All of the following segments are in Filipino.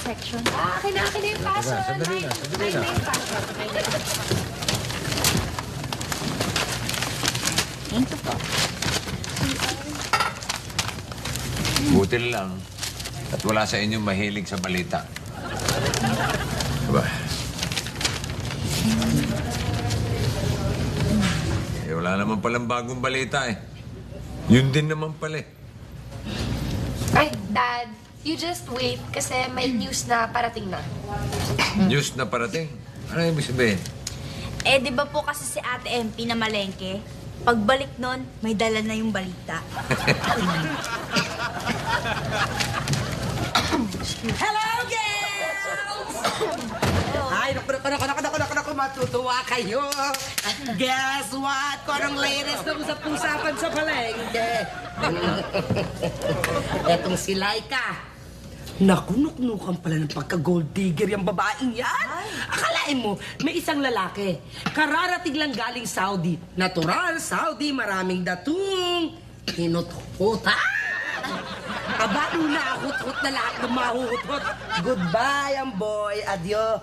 section. Akin na yung passion. Sandali na. Yung passion. Thank you po. Buti na lang at wala sa inyong mahilig sa balita. Diba? Eh, wala naman palang bagong balita eh. Yun din naman pala eh. Ay, Dad, you just wait kasi may news na parating na. News na parating. Ano ibig sabihin? Eh, di ba po kasi si Ate MP na malengke? Pagbalik nun, may dala na yung balita. Hello, girls! Ay, naku, matutuwa kayo. Guess what? Kung anong latest na usap-usapan sa palengke. Etong si Laika. Naku, nuknukan pala ng pagka-gold digger yung babaeng yan. Akalain mo, may isang lalaki. Kararating lang galing Saudi. Natural, Saudi, maraming datung. Hinuthot, ha? Aba, nahut-hut na lahat ng mahuhut-hut. Goodbye, Amboy. Adios.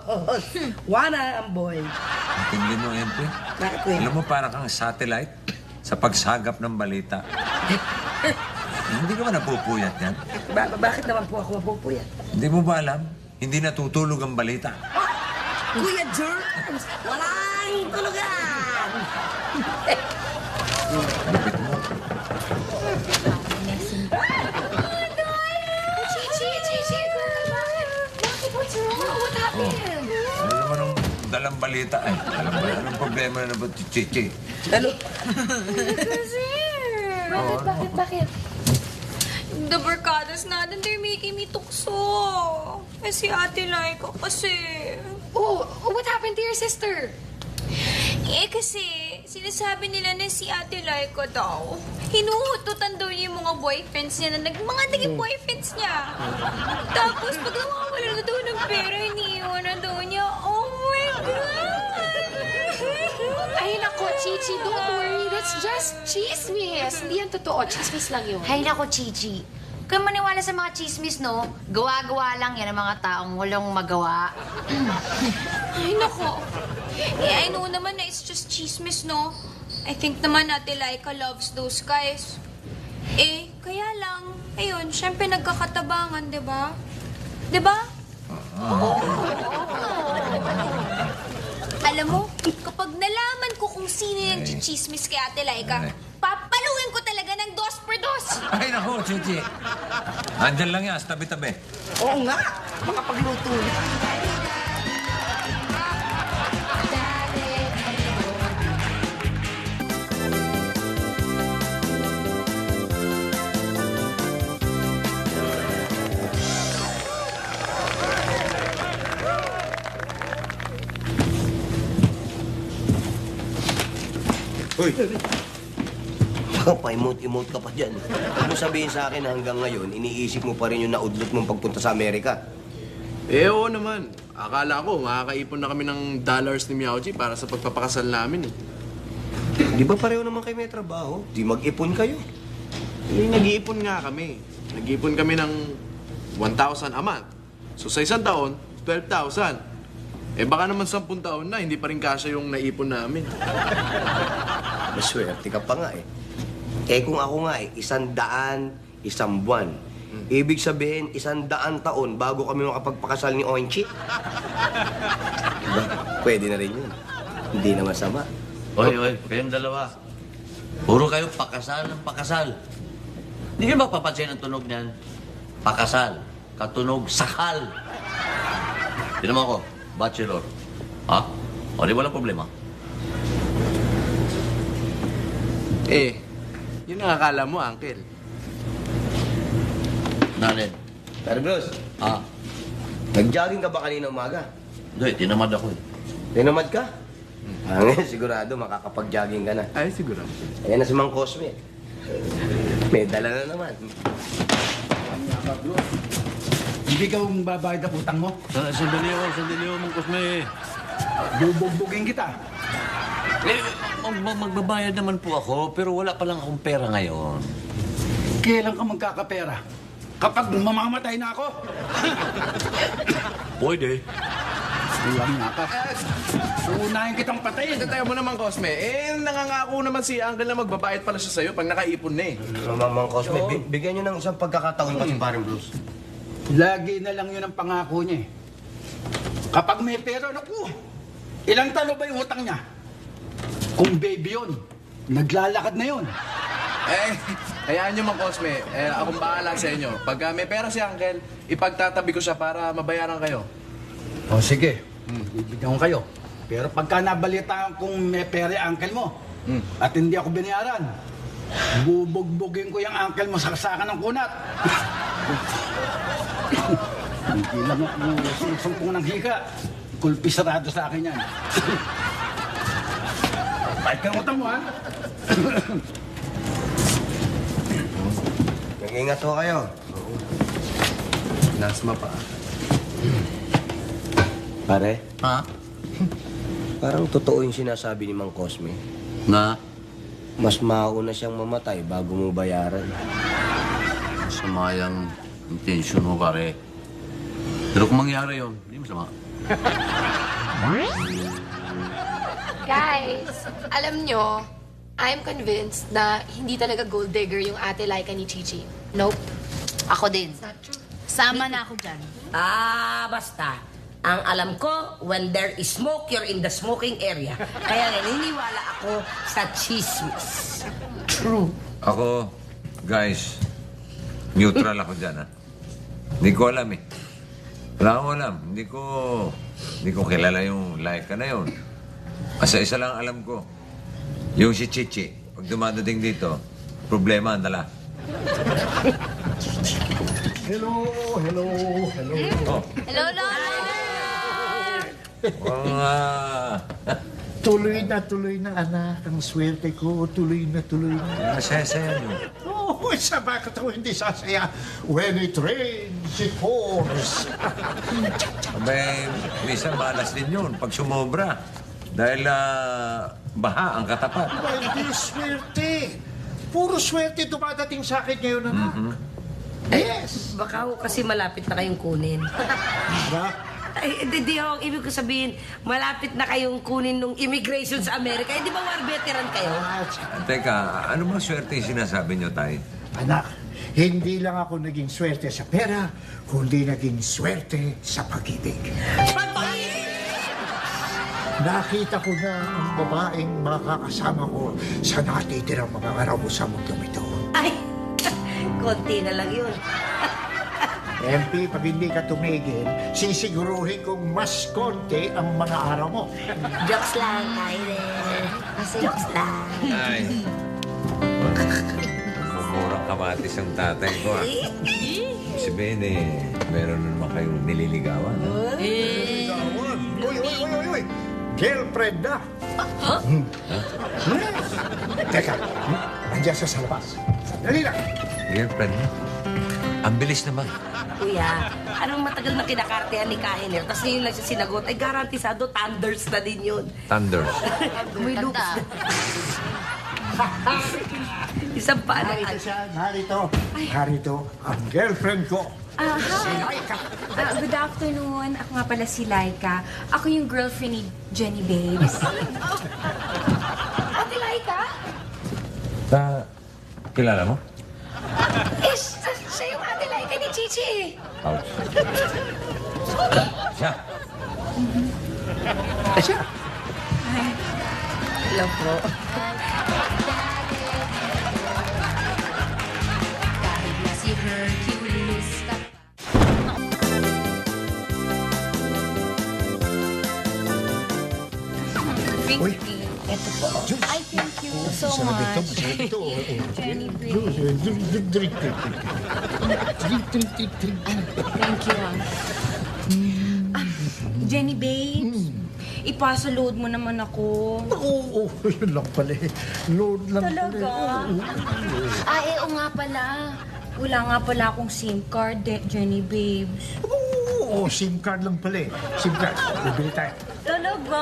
Wana, Amboy. Intindi mo, MP? Bakit, Kuya? Alam mo, para kang satellite sa pagsagap ng balita. Hindi ka ba napupuyat yan? Bakit naman po ako mapupuyat? Hindi mo ba alam? Hindi natutulog ang balita. Kuya Germs, walang tulugan! Lupit mo. Chichi, girl, bakit? Bakit? What's wrong? What happened? Ano naman ang dalang balita? Ay, alam mo, anong problema na ba, Chichi? Ano? Bakit? The barkadas natin, they're making me tukso. Eh, si Ate Laika kasi... Oh, what happened to your sister? Eh, kasi sinasabi nila na si Ate Laika daw, hinuhututan daw niya yung mga boyfriends niya na mga naging boyfriends niya. Tapos, pag nawawala na daw ng pera, iniiwan na daw niya. Oh my God! Ay, nako, Chichi, don't worry. That's just chismis. Hindi yan totoo. Chismis lang yun. Hay nako, Chichi. Huwag kang maniwala sa mga chismis, no? Gawa-gawa lang yan ang mga taong walang magawa. Ay, nako. Eh, I know naman na it's just chismis, no? I think naman Ate Laika loves those guys. Eh, kaya lang, ayun, syempre nagkakatabangan, di ba? Di ba? Alam mo, kapag nalaman ko kung sino yung chichismis kay Ate Laika, papaluin ko talaga ng 2 por 2. Ay, naku, Chichi. Andyan lang yan, sa tabi-tabi. Oo nga, makapagluto. Hoy! Pa-emote-emote ka pa dyan. Huwag mo sabihin sa akin na hanggang ngayon, iniisip mo pa rin yung naudlot mong pagpunta sa Amerika. Eh, oo naman. Akala ko, makakaipon na kami ng dollars ni Miaoji para sa pagpapakasal namin. Di ba pareho naman kayo may trabaho? Di mag-ipon kayo. Eh, nag-iipon nga kami. Nag-iipon kami ng 1,000 a month. So, sa isang taon, 12,000. Eh, baka naman 10 taon na, hindi pa rin kasya yung naipon namin. Maswerte ka pa nga eh. Eh kung ako nga eh, 100, 1 buwan. Ibig sabihin, 100 taon bago kami makapagpakasal ni Oinchi. Diba? Pwede na rin yun. Hindi na masama. Oy, kayong dalawa. Puro kayo pakasal ng pakasal. Hindi nyo ba papansin ang tunog niyan? Pakasal. Katunog, sakal. Tinan mo ako, bachelor. Ha? O, di walang problema. Eh, yun ang akala mo, Uncle. Nanin. Pero Bruce, Ha? nag-jogging ka ba kanina umaga? Hindi, tinamad ako eh. Tinamad ka? Ngayon, sigurado makakapag-jogging ka na. Ay, siguro. Ayan na si Mang Cosme. May dala na naman. Hindi ka babayad ang utang mo. Sandali ako, Mang Cosme. Bubugbugin kita. Eh, magbabayad naman po ako, pero wala pa lang akong pera ngayon. Kailan ka magkakapera? kapag mamamatay na ako. Pwede. Ulang na ka. Unahin kitang patayin. Tayo mo naman, Cosme. Nangangako naman si Uncle na magbabayad pala siya sa'yo pag nakaipon na eh. Mamang Cosme, bigyan niyo ng isang pagkakataon kasi paring Bruce. Lagi na lang yun ang pangako niya eh. Kapag may pera, naku, ilang talo ba yung utang niya? Kung baby yun, naglalakad na yun. Hayaan niyo man, Cosme. Akong bahala sa inyo. Pag may pera si Uncle, ipagtatabi ko siya para mabayaran kayo. O sige, bibigyan ko kayo. Pero pagka nabalitaan kung may pera yung uncle mo, at hindi ako binayaran, bubugbugin ko yung uncle mo sa kasakan ng kunat. Hindi lang ako sinusumpong ng hika. Kulpi sarado sa akin yan. Bait ka utang mo, ha? Mag-ingat ho kayo. Nasma pa. Pare, Ha? parang totoo yung sinasabi ni Mang Cosme. Na? Mas mauna siyang mamatay bago mo bayaran. Masama yung intention mo, pare. Pero kung mangyari yun, hindi masama. Guys, alam nyo, I'm convinced na hindi talaga gold digger yung ate Laika ni Chichi. Nope. Ako din. Sama na ako dyan. Basta. Ang alam ko, when there is smoke, you're in the smoking area. Kaya naniniwala ako sa chismis. True. Ako, guys, neutral ako dyan, ha? Hindi ko alam, eh. Wala akong alam. Hindi ko kilala yung Laika na yun. Basta isa lang alam ko. Yung si Chichi, pag dumadating dito, problema ang dala. Hello. Oh, Hello, Lola! mga... Tuloy na anak ang swerte ko. Tuloy na. Masaya-saya nyo. Oh, sa bakit ako hindi sasaya? When it rains, it pours. Abay, minsan malas din yun pag sumobra. Dahil baha ang katapat. Hindi swerte. Puro swerte dumadating sa akin ngayon, anak. Yes. Baka ho kasi malapit na kayong kunin. Ba? Ay, di ho, ibig ko sabihin, malapit na kayong kunin nung immigration sa Amerika. Eh, di ba war veteran kayo? Teka, ano bang swerte yung sinasabi nyo, Tay? Anak, hindi lang ako naging swerte sa pera, kundi naging swerte sa pag-ibig. Nakita ko na ang babaeng makakasama ko sa natitirang mga araw ko sa mundong ito. Ay, konti na lang yun. MP, pag hindi ka tumigil, sisiguruhin kong mas konti ang mga araw mo. Jokes lang, Tyler. Jokes lang. Ay. Mumurang kamatis ang tatay ko, ha? Sabihin, meron naman kayong nililigawan, ha? Ligawan. Uy. Girlfriend na. Huh? Teka, nandiyan siya sa labas. Sandali lang. Girlfriend mo? Ang bilis naman. Kuya, anong matagal na kinakartehan ni Kahiner? Tapos ngayon lang siya sinagot, ay garantisado, thunders na din yun. Thunders. May looks. Ganda. Isang pa na. Narito siya, narito ang girlfriend ko. Si Laika. Good afternoon. Ako nga pala si Laika. Ako yung girlfriend ni Jenny Babes. Ate Laika? Kilala mo? Siya yung ate Laika ni Chichi. Ouch. Siya. Siya. Hello po. Kahit na si Hercules. Drink, Uy. drink. Ito po. Ay, thank you so Masarap much. ito. Jenny, drink. Drink. Thank you, Jenny Babes, ipasa-load mo naman ako. Oo, yun lang pala eh. Load lang Talaga? pala. Oo nga pala. Wala nga pala akong SIM card, Jenny Babes. Oo, SIM card lang pala eh. SIM card. Bibili tayo. Talaga?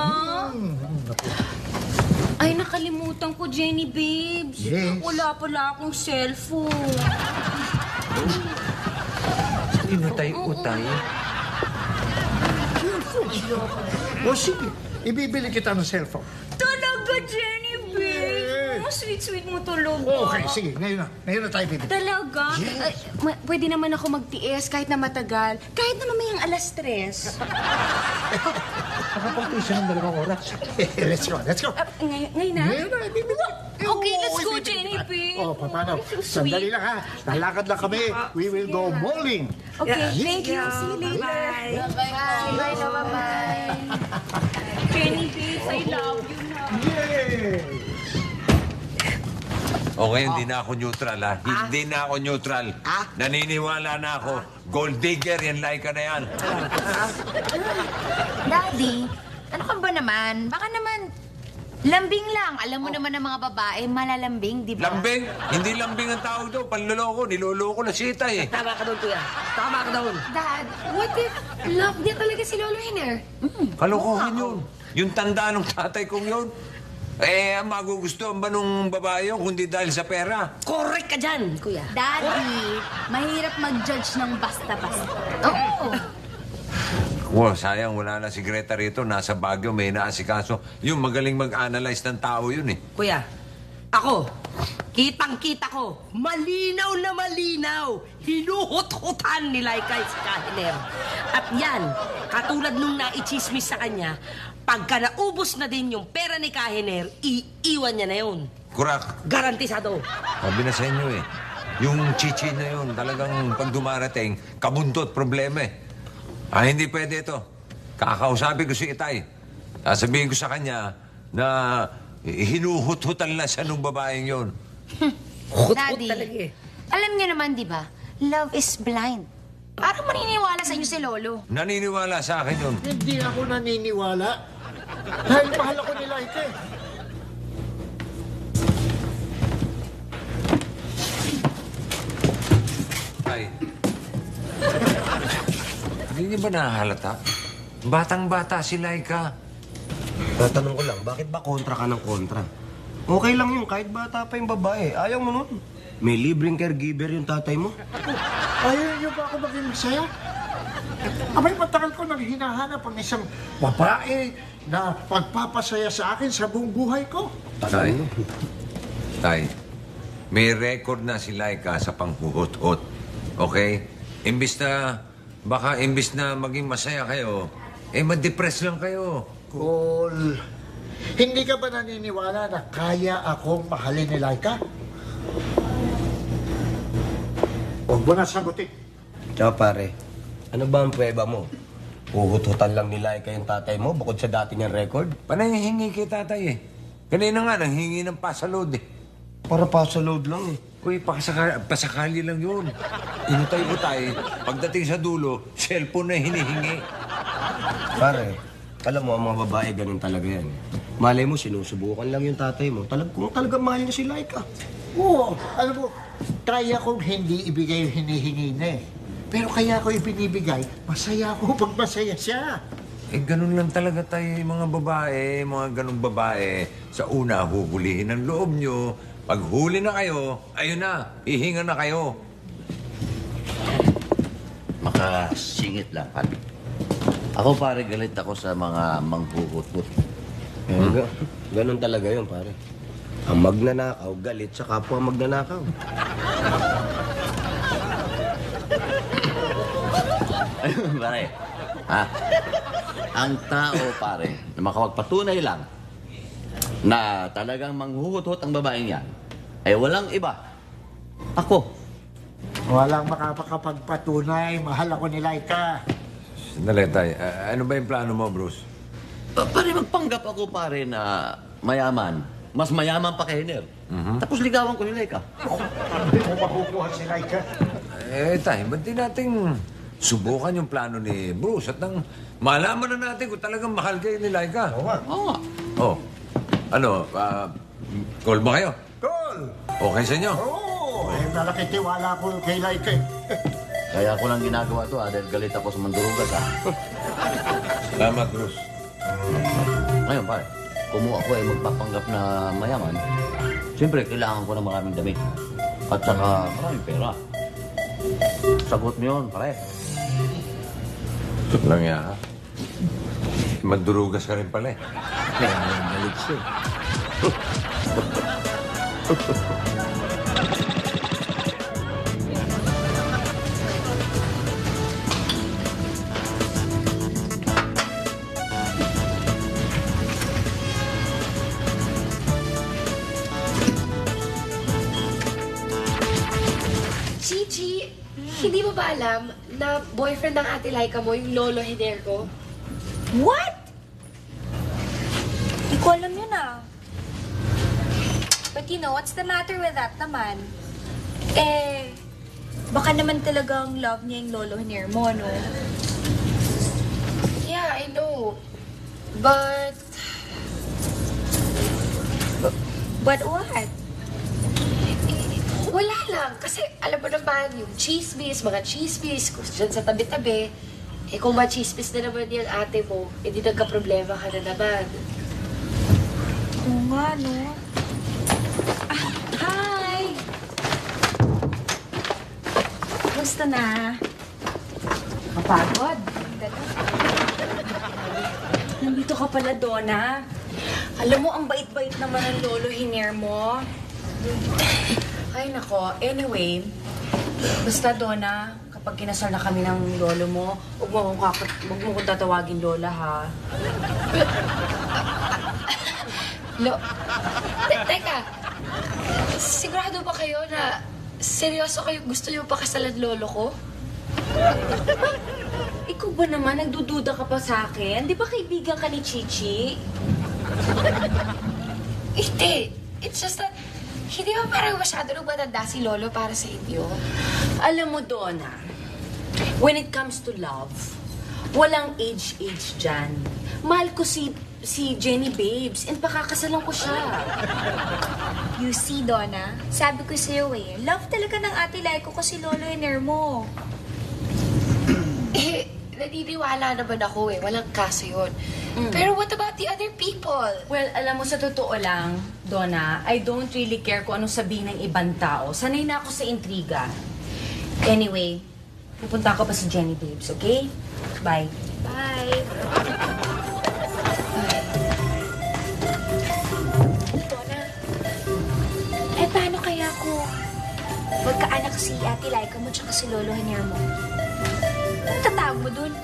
Ay, nakalimutan ko, Jenny Babes. Yes. Wala pala akong cellphone. Inutay-utay. O sige, ibibili kita ng cellphone. Talaga, Jenny, babe. Ang sweet-sweet mo talaga. Okay, sige. Ngayon na tayo bibili. Talaga? Pwede naman ako magtiis kahit na matagal. Kahit na mamayang 3:00. Nakapagto siya ng 2 oras. Let's go, let's go. Ngayon na? Ngayon na, ibibili. Okay, let's go, ibibili Jenny, kita. babe. Oh, paano? So sweet. Sandali lang ha. Lalakad lang kami. We will go bowling. Okay, thank you. See you later. Bye na, bye-bye. Jenny, babes, I love you na. Yay! Okay, hindi na ako neutral, ha? Hindi na ako neutral. Naniniwala na ako. Gold digger, yan Laika na yan. Daddy, ano ka ba naman? Baka naman, lambing lang. Alam mo naman ang mga babae, malalambing, di ba? Lambing? Hindi lambing ang tawag doon. Panloloko. Niloloko na sita eh. Tama ka doon, kuya. Tama ka doon. Dad, what if love niya talaga si Lolo Hiner? Kalokohan yun. Yung tanda ng tatay kong yun. Ang magugustuhan ba nung babae yun kundi dahil sa pera? Correct ka dyan, kuya. Daddy, mahirap mag-judge ng basta-basta. Oo. Wow, sayang wala na si Greta rito. Nasa Baguio, may naasikaso. Yung magaling mag-analyze ng tao yun eh. Kuya, ako, kitang-kita ko, malinaw na malinaw, hinuhut-hutan ni Laika si Kahiner. At yan, katulad nung naichismis sa kanya, pagka naubos na din yung pera ni Kahiner, iiwan niya na yun. Kurak. Garantisado. Sabi na sa inyo eh. Yung chichi na yun, talagang pag dumarating, kabuntot, problema eh. Hindi pwede ito. Kakausapin ko si Itay. Sasabihin ko sa kanya na hinuhut-hutan lang siya nung babaeng yun. Hut-hut Daddy, talaga eh. alam niyo naman, di ba? Love is blind. Parang maniniwala sa inyo si Lolo. Naniniwala sa akin yun. Hindi ako naniniwala. Dahil mahal ako ni Laika eh. Ay. Hindi niyo ba nahahalata? Batang-bata si Laika. Tatanong ko lang, bakit ba kontra ka ng kontra? Okay lang yun, kahit bata pa yung babae. Ayaw mo nun. May libreng caregiver yung tatay mo. Ayaw niyo ba ako maging masaya? Abay, matagal ko nang hinahanap ang isang babae na pagpapasaya sa akin sa buong buhay ko. Tay, may record na si Laika sa panghuhot-hot. Okay? Baka imbis na maging masaya kayo, ma-depress lang kayo. Cole, hindi ka ba naniniwala na kaya akong mahalin ni Laika? Huwag mo na sagutin. Tsaka pare, ano ba ang prueba mo? Uhut-hutan lang ni Laika yung tatay mo bukod sa dati niyang record? Pananghihingi kay tatay eh. Kanina nga, nanghingi ng pasaload eh. Para pa sa load lang eh. Uy, pasakali lang yun. Inutay-utay, pagdating sa dulo, cellphone na hinihingi. Pare, alam mo, ang mga babae ganun talaga yan. Malay mo, sinusubukan lang yung tatay mo. Kung talagang mahal niya si Laika. Oo, alam mo, kaya kong hindi ibigay yung hinihingi na eh. Pero kaya ko ibinibigay, masaya ako pag masaya siya. Ganun lang talaga tayo mga babae, mga ganung babae. Sa una, huhulihin ang loob nyo. Pag huli na kayo, ayun na, ihinga na kayo. Makasingit lang, pare. Ako, pare, galit ako sa mga manghuhut-hut. Ganun talaga yun, pare. Ang magnanakaw, galit sa kapwa magnanakaw. Ayun, pare. Ang tao, pare, na makapagpatunay lang na talagang manghuhut-hut ang babaeng yan, ay walang iba. Ako. Walang makapagpatunay, mahal ako ni Laika. Sandali, tay. Ano ba yung plano mo, Bruce? Pare, magpanggap ako, pare, na mayaman. Mas mayaman pa kay Hiner. Tapos ligawan ko ni Laika. Hindi mo makukuha si Laika. Tay, ba't di nating subukan yung plano ni Bruce at nang malaman na natin kung talagang mahal kayo ni Laika? Oo nga. Oo nga. Oh. Ano, call ba kayo? Call! Okay sa inyo? Oo, malaki tiwala ko kay Laika eh. Kaya ko lang ginagawa to, dahil galit ako sa mandurugas, Salamat, Bruce. Ngayon, pare, kung ako ay magpapanggap na mayaman, siyempre, kailangan ko ng maraming damit. At saka maraming pera. Sagot mo yun, pare. Lang yan, ha? Magdurugas ka rin pala eh. Kaya galit siya. Chichi, hindi mo ba alam na boyfriend ng Ate Laika mo, yung Lolo Hinergo? What? Hindi ko alam yun ah. But you know, what's the matter with that naman? Eh, baka naman talagang love niya yung Lolo Hiner mo, no? Yeah, I know. But... But what? Wala lang. Kasi alam mo naman, yung chismis, mga chismis, kung dyan sa tabi-tabi, eh kung machismis na naman yung ate mo, hindi nagka-problema ka na naman. Oo nga, no? Ah, hi! Gusto na? Kapagod? Nandito ka pala, Donna. Alam mo, ang bait-bait naman ng Lolo Hiner mo. Ay, nako. Anyway, basta, Donna, kapag kinasal na kami ng lolo mo, huwag mo kong tatawagin Lola, ha? Teka, sigurado ba kayo na seryoso kayo gusto niyo pakasalan lolo ko? Ikaw ba naman, nagdududa ka pa sa akin? Di ba kaibigan ka ni Chichi? Hindi. It's just that, hindi ba parang masyado nung matanda si lolo para sa inyo? Alam mo, Donna, when it comes to love, walang age dyan. Mahal ko si Jenny Babes and pakakasalan ko siya. You see, Donna, sabi ko sa'yo eh, love talaga ng Ate Laika ko si Lolo Hiner mo. Eh, naniniwala naman ako eh. Walang kaso yun. Pero what about the other people? Well, alam mo, sa totoo lang, Donna, I don't really care kung anong sabihin ng ibang tao. Sanay na ako sa intriga. Anyway, pupunta ko pa si Jenny Babes, okay? Bye. Bye. Donna, eh paano kaya kung magkaanak si Ate Laika mo tsaka si Lolo Hiner mo? Anong tatawag mo dun?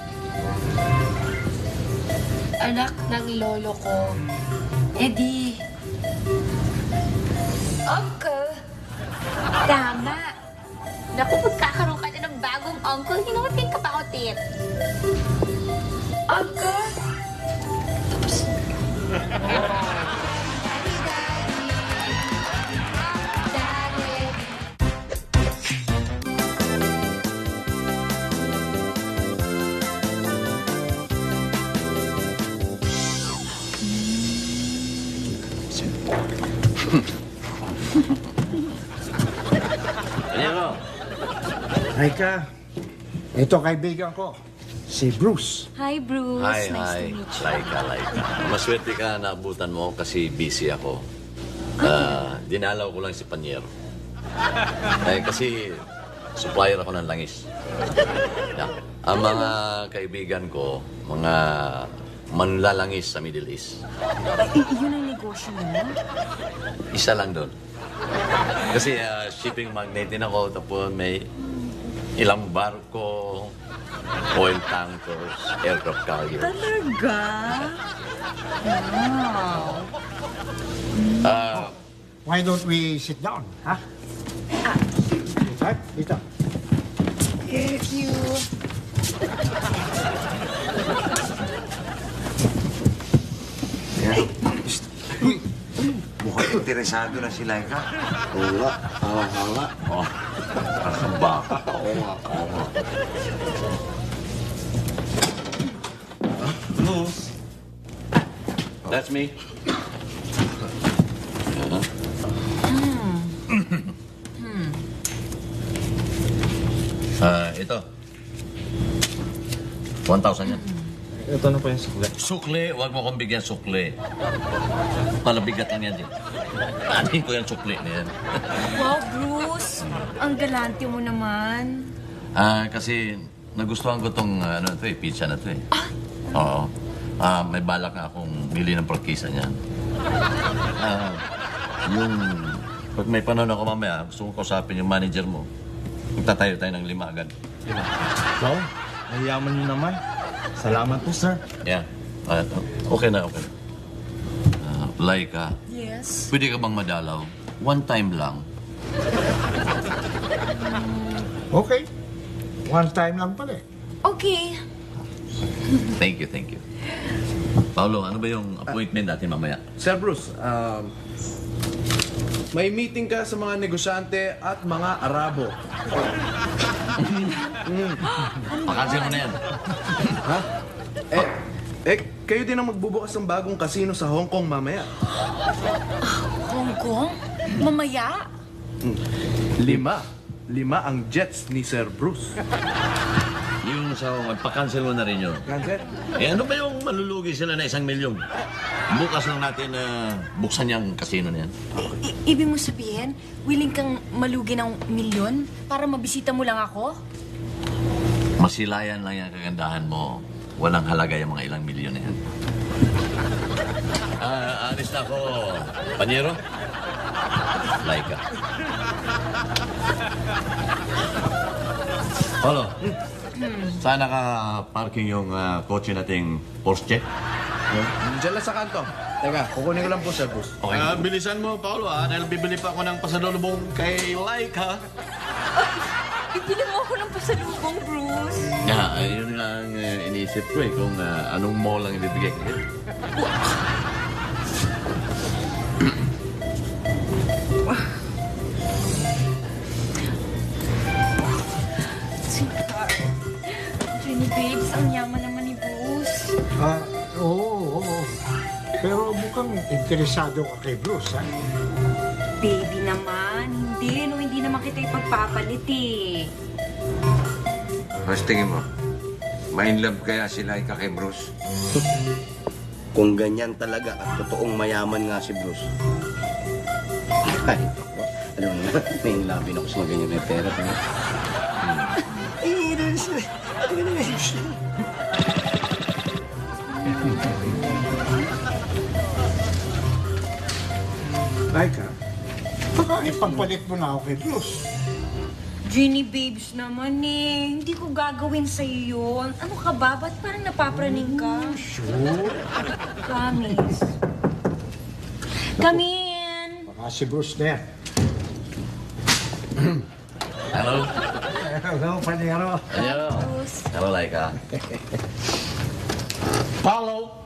Anak ng lolo ko. Eh di... Uncle! Tama! Naku, magkakaroon ka na ng bagong uncle. You know, think about it. Uncle? Ano? Laika, ito kaibigan ko, si Bruce. Hi, Bruce. Hi, nice hi. to meet you. Laika. Maswerte ka na abutan mo kasi busy ako. Dinalaw ko lang si Panyero. Kasi supplier ako ng langis. Yeah. Ang mga kaibigan ko, mga manlalangis sa Middle East. Yun ang negosyo mo? Isa lang doon. Kasi shipping magnate din ako, tapos may ilang barko, oil tankers, aircraft carriers. Talaga? Wow. Why don't we sit down, ha? Dito. Thank you. Uy, mukhang interesado na si Laika. Oo nga. Oh, parang baka. Oo nga. That's me. Ito. 1,000 yan. Ito na po yung sukle. Sukle, huwag mo kong bigyan sukle. Palabigat lang yan din. Patin ko yung sukle na yan. Wow, Bruce. Ang galante mo naman. Kasi nagustuhan ko tong pizza na to eh. Oo. May balak nga akong bili ng prangkisa niyan. Pag may panahon ako mamaya, gusto ko kausapin yung manager mo. Magtatayo tayo ng 5 agad. Wow, nahiyaman niyo naman. Salamat po, sir. Yeah. Okay na. Laika, Yes? pwede ka bang madalaw? One time lang. Okay. One time lang pala eh. Okay. Thank you. Paolo, ano ba yung appointment natin mamaya? Sir Bruce, may meeting ka sa mga negosyante at mga Arabo. Pakansel mo na yan. Ha? Kayo din ang magbubukas ng bagong casino sa Hong Kong mamaya. Hong Kong? Mamaya? 5 ang jets ni Sir Bruce. Yung sa pakansel mo na rin yun. Cancel? Ano ba yung malulugi sila na 1 milyon? Bukas lang natin buksan yung casino na yan. Ibig mo sabihin, willing kang malugi ng 1 milyon para mabisita mo lang ako? Masilayan lang yung kagandahan mo. Walang halaga yung mga ilang milyon na yan. Alis na ako. Panyero? Laika. Paolo, sana ka parking yung kotse nating Porsche? Diyan lang sa kanto. Teka, kukunin ko lang po, Sir Bruce. Okay. Bilisan mo, Paolo, dahil bibili pa ako ng pasalubong kay Laika. Ibili mo ako ng pasalubong, Bruce. Yun nga ang iniisip ko eh, kung anong mall ang ibibigay ko. Jenny Babes, ang yaman naman ni Bruce. Oo. Pero mukhang interesado ka kay Bruce, ha? Baby naman, hindi naman kita ipagpapalit eh. Mas tingin mo, ma-in love kaya si Laika kay Bruce? Kung ganyan talaga at totoong mayaman nga si Bruce. Ay, alam mo na, may inlabin ako sa mga ganyan may pera. Laika, baka ipagpalit mo na ako kay Bruce. Jenny Babes naman eh. Hindi ko gagawin sa'yo yun. Ano ka ba? Ba't parang napapraning ka? Sure. Promise. Come in. Baka si Bruce na yan. Hello? Hello, Panyero. Hello? Bruce. Hello, Laika. Paulo!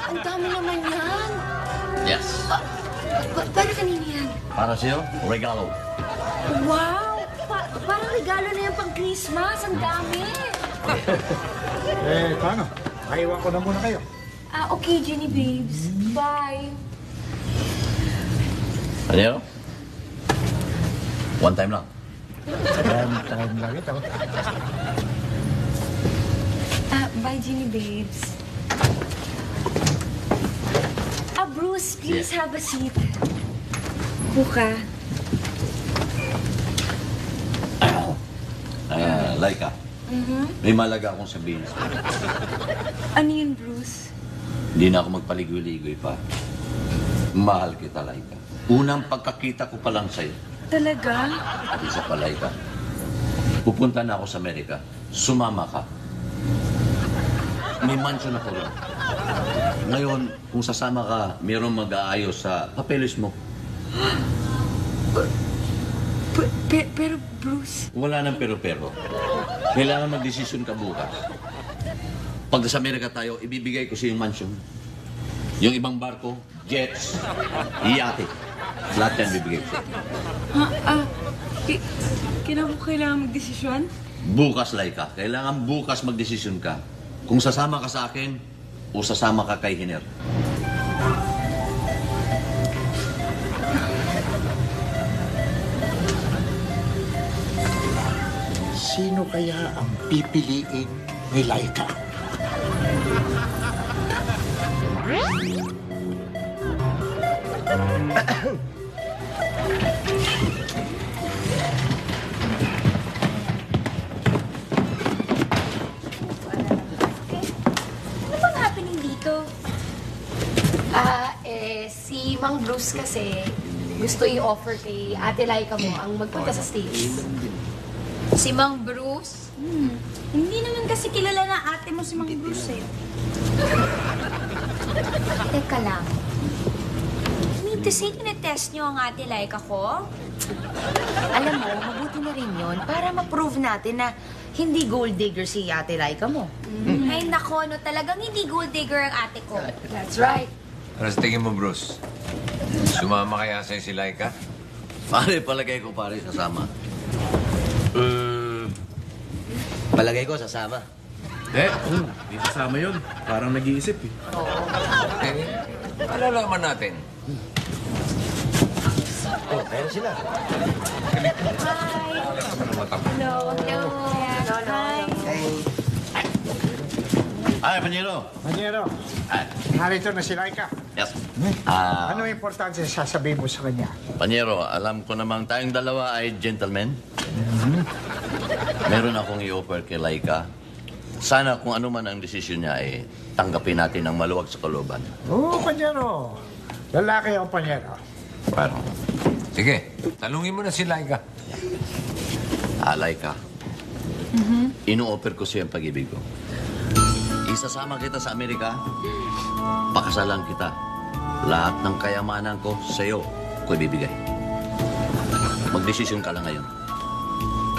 Ang dami naman yan. Yes. Para kanina yan? Para sa'yo, regalo. Wow! Parang regalo na yan pang Christmas. Ang dami. Paano? Maiwan ko na muna kayo. Okay, Jenny Babes. Bye. Ano? One time lang. Time lang ito. Bye, Jenny Babes. Bruce, please have a seat. Buka. Laika, may malaga akong sabihin sa'yo. Ano yun, Bruce? Hindi na ako magpaligoy-ligoy pa. Mahal kita, Laika. Unang pagkakita ko pa lang sa'yo. Talaga? At isa pa, Laika. Pupunta na ako sa Amerika. Sumama ka. May mansion ako rin. Ngayon, kung sasama ka, mayroong mag-aayos sa papeles mo. Pero, Bruce... Wala nang pero-pero. Kailangan mag-desisyon ka bukas. Pag sa Amerika tayo, ibibigay ko sa yung mansion. Yung ibang barko, jets, iyate. Lahat yan bibigay ko sa'yo. Kailangan magdesisyon? Bukas, Laika. Kailangan bukas mag-desisyon ka. Kung sasama ka sa akin, o sasama ka kay Hiner. Sino kaya ang pipiliin ni Laika? Ano bang happening dito? Si Mang Bruce kasi gusto i-offer kay Ate Laika mo ang magpunta sa States. Si Mang Bruce? Hindi naman kasi kilala na ate mo si Mang Bruce eh. Teka lang. Mean to say, tinetest niyo ang Ate Laika ko? Alam mo, mabuti na rin yun para ma-prove natin na hindi gold digger si Ate Laika mo. Ay nako, no, talagang hindi gold digger ang ate ko. That's right. Ano sa tingin mo, Bruce? Sumama kaya sa'yo si Laika? Pare, palagay ko pare sasama. Palagay ko sasama. Hindi kasama yun. Parang nag-iisip eh. Malalaman natin. Oh, kaya sila. Hello. Ay, Panyero. Panyero, narito na si Laika. Yes. Ano ang importante sasabihin mo sa kanya? Panyero, alam ko namang tayong dalawa ay gentlemen. Meron akong i-offer kay Laika. Sana kung ano man ang desisyon niya, tanggapin natin ng maluwag sa kalooban. Oo, Panyero. Lalaki ang Panyero. Pero, Sige, talungin mo na si Laika. Laika, ino-offer ko siya ang pag-ibig ko. Isasama kita sa Amerika, pakasalan kita. Lahat ng kayamanan ko sa'yo ko ibibigay. Magdesisyon ka lang ngayon.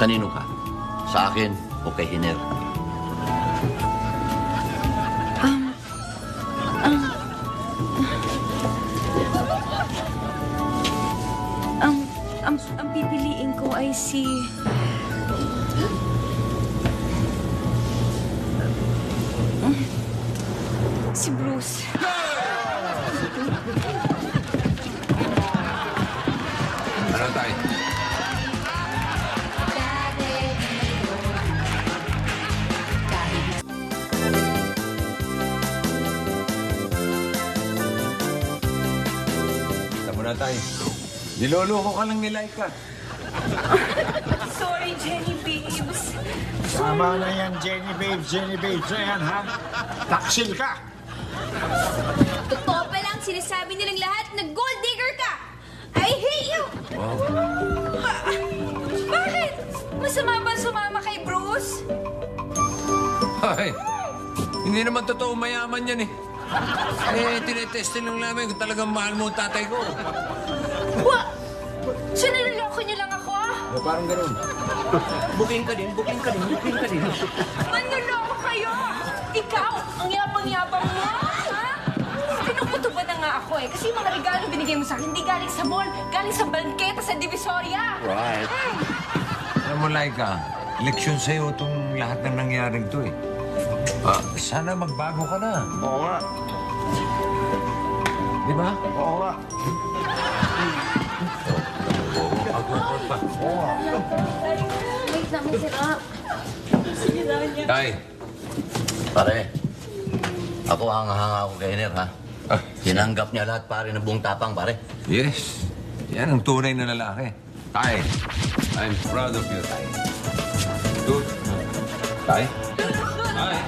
Kanino ka? Sa akin o kay Hiner? Ang pipiliin ko ay si Bruce. Ano tayo? Kita mo na tayo. Niloloko ka lang ni Laika. Sorry, Jenny Babes. Tama na yan, Jenny Babes na yan, ha? Taksil ka! Totoo pa lang, sinasabi nilang lahat na gold digger ka! I hate you! Bakit? Masama ba sumama kay Bruce? Ay, hindi naman totoo mayaman yan eh. Tinetestin lang namin kung talagang mahal mo ang tatay ko. So niloloko niyo lang ako? O parang ganun. Booking ka din. Manloloko kayo! Ikaw, ang yapang-yapang mo, ha? Pinuputo ba na nga ako eh? Kasi yung mga regalo binigay mo sa akin, hindi galing sa mall, galing sa bangketa sa Divisoria. Right. Alam mo, Laika, leksyon sa'yo itong lahat ng nangyaring to eh. Sana magbago ka na. Oo nga. Di ba? Oo nga. Wait lang, may sirap. Tay, Pare, ako hanga-hanga ako kay Hiner, ha? Tinanggap niya lahat, pare, ng buong tapang, pare. yes. Yan ang tunay na lalaki. Tay, I'm proud of you, Tay. Good. Tay? Tay?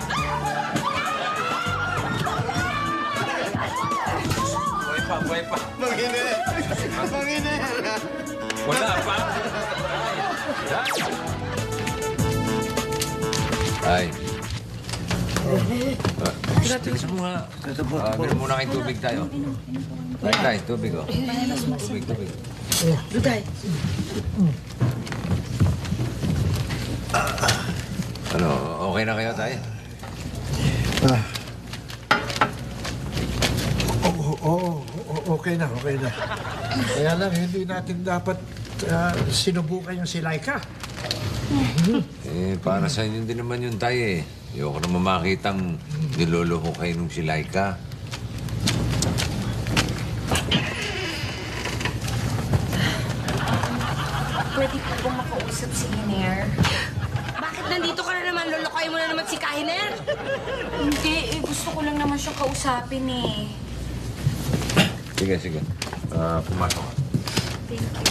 Buhay pa. Manginir! Wala pa. Tay. Tigas mo nga. Meron muna kayong tubig tayo. Tay, tubig oh. Tubig. Duday. Ano, okay na kayo, Tay? Okay na. Kaya lang, hindi natin dapat sinubukan yung si Laika. Para sa inyo din naman yun, Tay eh. Ayoko naman makitang niloloko kayo nung si Laika. Pwede po bang makausap si Hiner? Bakit nandito ka na naman? Lolokoy mo na naman si Kahiner? Hindi, gusto ko lang naman siyang kausapin eh. Sige, sige. Pumasok ka. Thank you.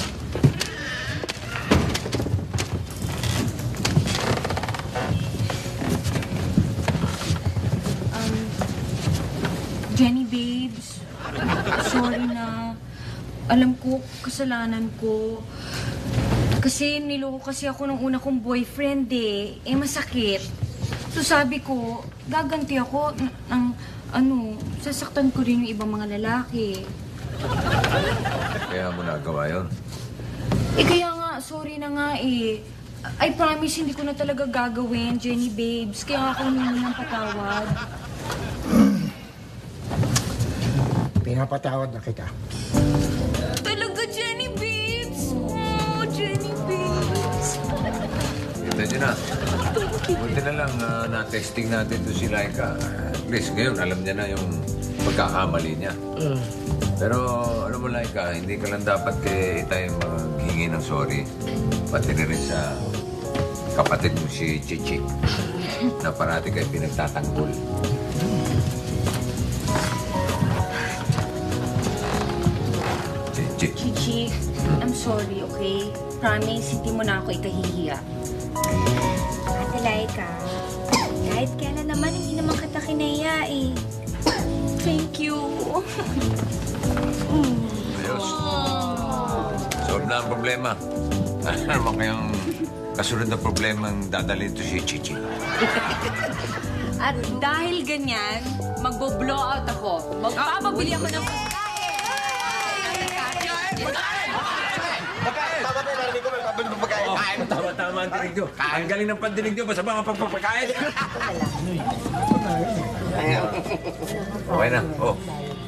Jenny babes, sorry na. Alam ko, kasalanan ko. Kasi niloko kasi ako ng una kong boyfriend eh. Eh, masakit. So sabi ko, gaganti ako ng sasaktan ko rin yung ibang mga lalaki. Kaya mo nagawa yun. Eh kaya nga, sorry na nga eh. I promise hindi ko na talaga gagawin, Jenny babes. Kaya ako humingi ng patawad. Pinapatawad na kita. Talaga, Jenny babes? Oh, Jenny babes. Kita nyo na. Buti na lang na-testing natin to si Laika. At least ngayon, alam niya na yung pagkakamali niya. Pero ano mo, Laika, hindi ka lang dapat tayo maghingi ng sorry. Pati na rin sa kapatid mo si Chichi na parati kayo pinagtatanggol. Chichi. Chichi, I'm sorry, okay? Promise, hindi mo na ako ikahihiya. Ate Laika, kahit kailan naman, hindi naman kita kinaya eh. Thank you. Ayos. Solve na ang problema. Ano naman kayang kasunod na problema ang dadalhin to si Chichi? At dahil ganyan, magbo-blow out ako. Magpapabili ako ng pagkain. Tama ang dinig nyo. Ang galing ng pandinig nyo. Basta mga pagpapakain. Okay na. Oh.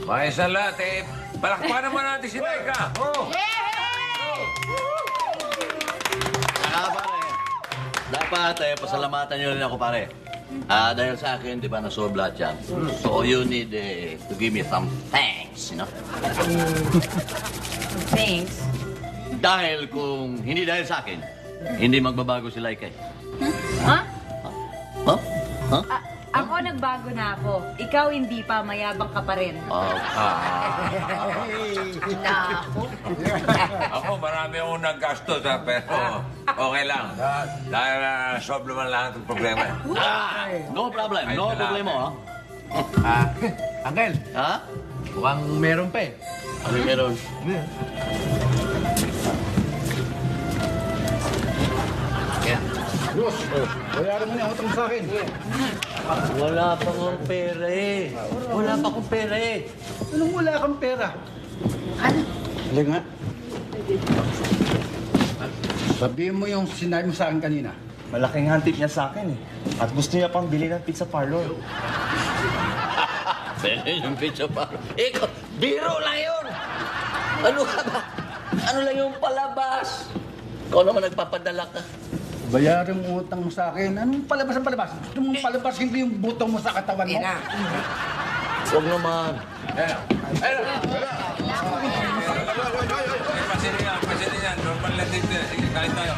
Maayos na lahat eh. Palakpakan naman natin si Laika. Oh. Saka pare, dapat pasalamatan nyo rin ako pare. Dahil sa akin, di ba, nasolve lahat yan. So you need to give me some thanks, you know? Thanks. Dahil kung hindi dahil sa akin, hindi magbabago si Laika eh. Ha? Huh? Huh? Ako nagbago na ako. Ikaw hindi pa, mayabang ka pa rin. Ako, marami akong naggastos ha, pero okay lang. Dahil solve naman lahat ng problema. No problem. No problema, ha? Uncle, Ha? mukhang meron pa eh. Ano yung meron? Boss, bayaran mo na yung utang mo sa akin. Wala pa akong pera eh. Wala pa akong pera eh. Anong wala kang pera? Halika nga. Sabihin mo yung sinabi mo sa akin kanina. Malaking hantip niya sa akin eh. At gusto niya pang bilhin ng pizza parlor. Pero yung pizza parlor. Ikaw, biro lang yun! Ano ka ba? Ano lang yung palabas? Ikaw naman nagpapadala ka. Bayaran mo utang mo sa akin. Anong palabas ang palabas? Gusto mong palabasin ko yung buto mo sa katawan mo? Huwag naman. Pasinin yan. Normal lang dito. Sige, kain tayo.